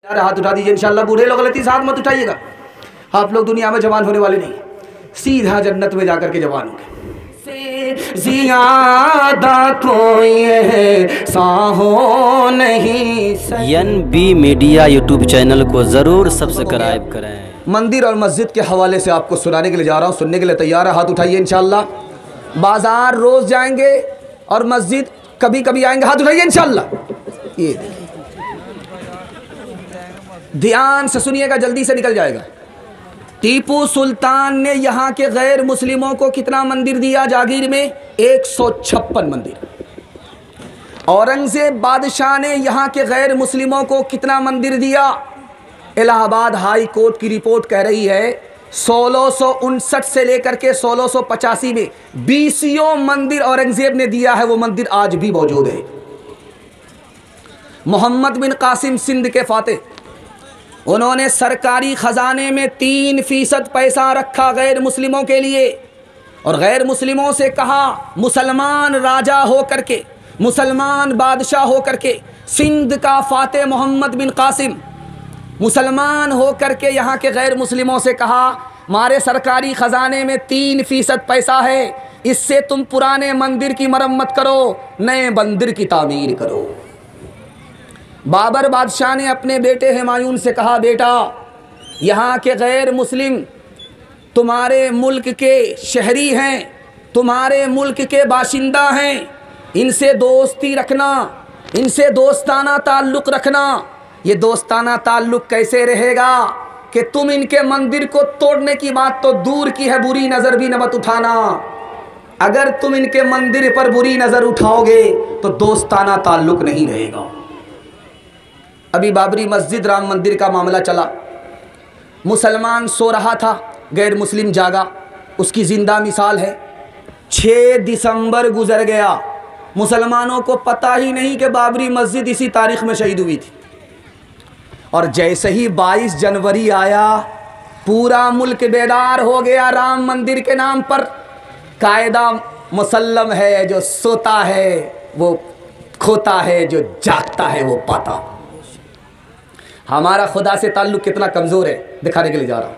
यार हाथ उठा दीजिए इंशाल्लाह। बूढ़े लोग गलती से हाथ मत उठाइएगा। आप लोग दुनिया में जवान होने वाले नहीं, सीधा जन्नत में जाकर के जवान होंगे। ज़ियादा कोई साहो नहीं। NB मीडिया यूट्यूब चैनल को ज़रूर सब्सक्राइब करें। मंदिर और मस्जिद के हवाले से आपको सुनाने के लिए जा रहा हूँ, सुनने के लिए तैयार है? हाथ उठाइए इंशाल्लाह। बाज़ार रोज़ जाएंगे और मस्जिद कभी कभी आएंगे, हाथ उठाइए इंशाल्लाह। ये ध्यान से सुनिएगा, जल्दी से निकल जाएगा। टीपू सुल्तान ने यहाँ के गैर मुस्लिमों को कितना मंदिर दिया जागीर में? 156 मंदिर। औरंगजेब बादशाह ने यहाँ के गैर मुस्लिमों को कितना मंदिर दिया? इलाहाबाद हाई कोर्ट की रिपोर्ट कह रही है 1659 से लेकर के 1685 में 20 मंदिर औरंगजेब ने दिया है। वो मंदिर आज भी मौजूद है। मोहम्मद बिन कासिम सिंध के फातेह, उन्होंने सरकारी खजाने में 3% पैसा रखा गैर मुस्लिमों के लिए और गैर मुस्लिमों से कहा, मुसलमान राजा होकर के, मुसलमान बादशाह होकर के, सिंध का फातेह मोहम्मद बिन कासिम मुसलमान होकर के यहाँ के गैर मुस्लिमों से कहा, हमारे सरकारी खजाने में 3% पैसा है, इससे तुम पुराने मंदिर की मरम्मत करो, नए मंदिर की तामीर करो। बाबर बादशाह ने अपने बेटे हुमायूं से कहा, बेटा यहाँ के गैर मुस्लिम तुम्हारे मुल्क के शहरी हैं, तुम्हारे मुल्क के बाशिंदा हैं, इनसे दोस्ती रखना, इनसे दोस्ताना ताल्लुक़ रखना। ये दोस्ताना ताल्लुक़ कैसे रहेगा कि तुम इनके मंदिर को तोड़ने की बात तो दूर की है, बुरी नज़र भी न मत उठाना। अगर तुम इनके मंदिर पर बुरी नज़र उठाओगे तो दोस्ताना ताल्लुक़ नहीं रहेगा। अभी बाबरी मस्जिद राम मंदिर का मामला चला, मुसलमान सो रहा था, गैर मुस्लिम जागा, उसकी ज़िंदा मिसाल है। 6 दिसंबर गुजर गया, मुसलमानों को पता ही नहीं कि बाबरी मस्जिद इसी तारीख में शहीद हुई थी। और जैसे ही 22 जनवरी आया, पूरा मुल्क बेदार हो गया। राम मंदिर के नाम पर कायदा मुसल्लम है, जो सोता है वो खोता है, जो जागता है वो पाता। हमारा खुदा से ताल्लुक़ कितना कमज़ोर है दिखाने के लिए जा रहा हूँ।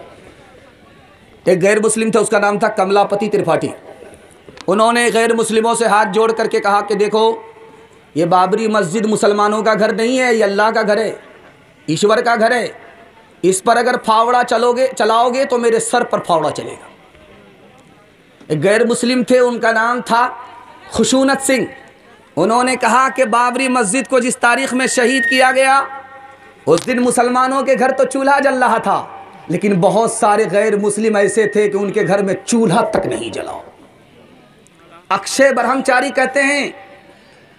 एक गैर मुस्लिम थे, उसका नाम था कमलापति त्रिपाठी। उन्होंने गैर मुस्लिमों से हाथ जोड़ करके कहा कि देखो, ये बाबरी मस्जिद मुसलमानों का घर नहीं है, ये अल्लाह का घर है, ईश्वर का घर है। इस पर अगर फावड़ा चलाओगे तो मेरे सर पर फावड़ा चलेगा। एक गैर मुस्लिम थे, उनका नाम था खुशूनत सिंह। उन्होंने कहा कि बाबरी मस्जिद को जिस तारीख़ में शहीद किया गया, उस दिन मुसलमानों के घर तो चूल्हा जल रहा था, लेकिन बहुत सारे गैर मुस्लिम ऐसे थे कि उनके घर में चूल्हा तक नहीं जला। अक्षय ब्रह्मचारी कहते हैं,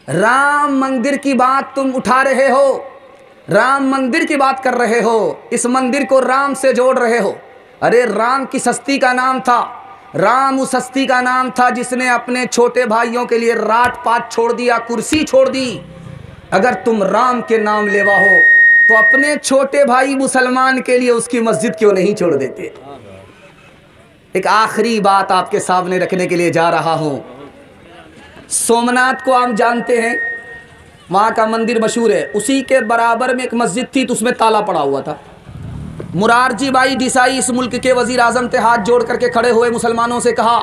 राम मंदिर की बात तुम उठा रहे हो, राम मंदिर की बात कर रहे हो, इस मंदिर को राम से जोड़ रहे हो। अरे राम किस हस्ती का नाम था? राम उस हस्ती का नाम था जिसने अपने छोटे भाइयों के लिए राट पाट छोड़ दिया, कुर्सी छोड़ दी। अगर तुम राम के नाम लेवा हो तो अपने छोटे भाई मुसलमान के लिए उसकी मस्जिद क्यों नहीं छोड़ देते? एक आखिरी बात आपके सामने रखने के लिए जा रहा हूं। सोमनाथ को आप जानते हैं, वहाँ का मंदिर मशहूर है। उसी के बराबर में एक मस्जिद थी तो उसमें ताला पड़ा हुआ था। मुरारजी भाई देसाई इस मुल्क के वज़ीर आज़म थे, हाथ जोड़ करके खड़े हुए मुसलमानों से कहा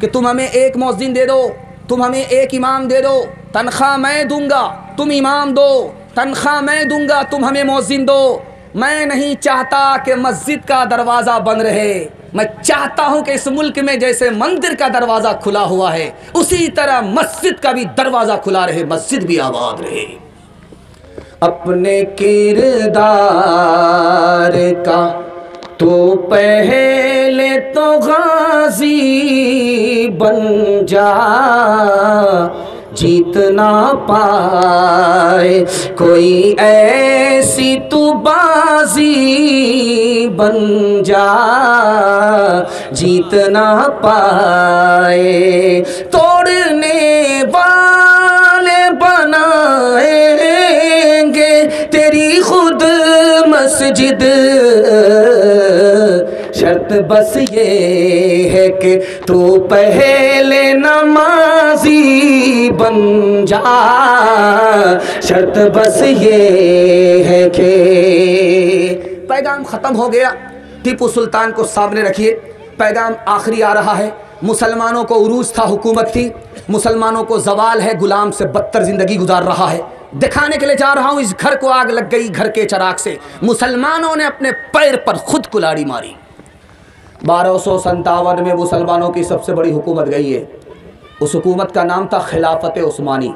कि तुम हमें एक मौज़िन दे दो, तुम हमें एक इमाम दे दो, तनख्वाह मैं दूंगा, तुम इमाम दो, तनख्वाह मैं दूंगा, तुम हमें मौज़िन दो। मैं नहीं चाहता कि मस्जिद का दरवाज़ा बंद रहे, मैं चाहता हूं कि इस मुल्क में जैसे मंदिर का दरवाज़ा खुला हुआ है, उसी तरह मस्जिद का भी दरवाज़ा खुला रहे, मस्जिद भी आबाद रहे। अपने किरदार का तो पहले तो गाजी बन जा, जीत ना पाए कोई ऐसी तू बाजी बन जा, जीत ना पाए। तोड़ने वाले बनाएंगे तेरी खुद मस्जिद, शर्त बस ये है कि तू पहले नमाजी बन जा, शर्त बस ये है कि। पैगाम ख़त्म हो गया, टीपू सुल्तान को सामने रखिए, पैगाम आखिरी आ रहा है। मुसलमानों को उरूज था, हुकूमत थी, मुसलमानों को जवाल है, गुलाम से बदतर ज़िंदगी गुजार रहा है। दिखाने के लिए जा रहा हूँ, इस घर को आग लग गई घर के चिराग से, मुसलमानों ने अपने पैर पर खुद कुल्हाड़ी मारी। 1257 में मुसलमानों की सबसे बड़ी हुकूमत गई है। उस हुकूमत का नाम था खिलाफत उस्मानी।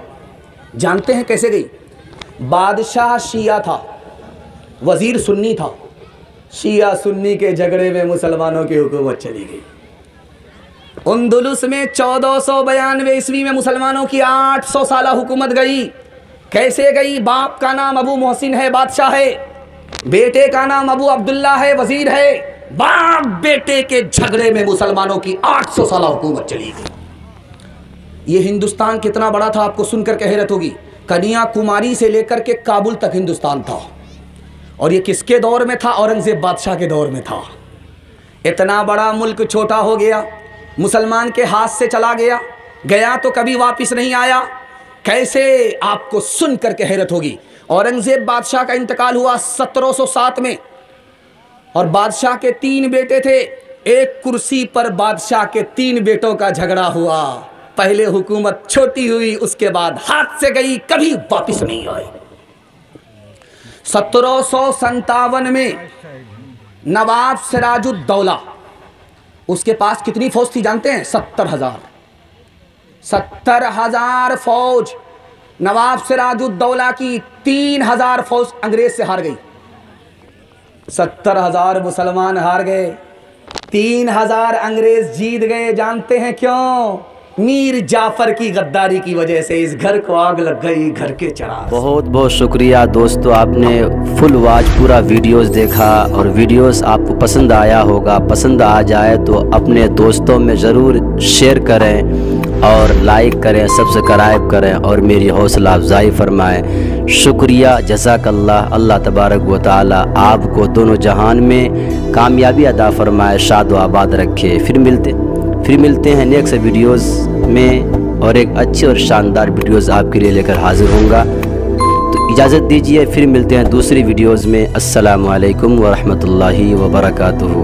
जानते हैं कैसे गई? बादशाह शिया था, वज़ीर सुन्नी था। शिया सुन्नी के झगड़े में मुसलमानों की हुकूमत चली गई। अंदलुस में 1492 ईस्वी में मुसलमानों की 800 साला हुकूमत गई। कैसे गई? बाप का नाम अबू मोहसिन है, बादशाह है, बेटे का नाम अबू अब्दुल्ला है, वजीर है। बाप बेटे के झगड़े में मुसलमानों की 800 साला हुकूमत चली गई। ये हिंदुस्तान कितना बड़ा था आपको सुनकर के हैरत होगी। कन्याकुमारी से लेकर के काबुल तक हिंदुस्तान था। और ये किसके दौर में था? औरंगजेब बादशाह के दौर में था। इतना बड़ा मुल्क छोटा हो गया, मुसलमान के हाथ से चला गया, गया तो कभी वापस नहीं आया। कैसे? आपको सुनकर के हैरत होगी। औरंगजेब बादशाह का इंतकाल हुआ 1707 में, और बादशाह के 3 बेटे थे। एक कुर्सी पर बादशाह के 3 बेटों का झगड़ा हुआ। पहले हुकूमत छोटी हुई, उसके बाद हाथ से गई, कभी वापस नहीं आई। 1757 में नवाब सिराजुद्दौला, उसके पास कितनी फौज थी जानते हैं? 70,000। 70,000 फौज। नवाब सिराजुद्दौला की 3,000 फौज अंग्रेज से हार गई। 70,000 मुसलमान हार गए, 3,000 अंग्रेज जीत गए। जानते हैं क्यों? मीर जाफर की गद्दारी की वजह से इस घर को आग लग गई, घर के चिराग। बहुत बहुत शुक्रिया दोस्तों, आपने फुल वॉच पूरा वीडियोस देखा और वीडियोस आपको पसंद आया होगा। पसंद आ जाए तो अपने दोस्तों में ज़रूर शेयर करें और लाइक करें, सब्सक्राइब करें और मेरी हौसला अफजाई फरमाएं। शुक्रिया, जज़ाकल्लाह। अल्लाह तबारक व तआला आपको दोनों जहान में कामयाबी अता फरमाए, शाद व आबाद रखे। फिर मिलते हैं नेक्स्ट वीडियोस में, और एक अच्छे और शानदार वीडियोस आपके लिए लेकर हाजिर होऊंगा। तो इजाज़त दीजिए, फिर मिलते हैं दूसरी वीडियोस में। अस्सलामु अलैकुम व रहमतुल्लाहि व बरकातुहू।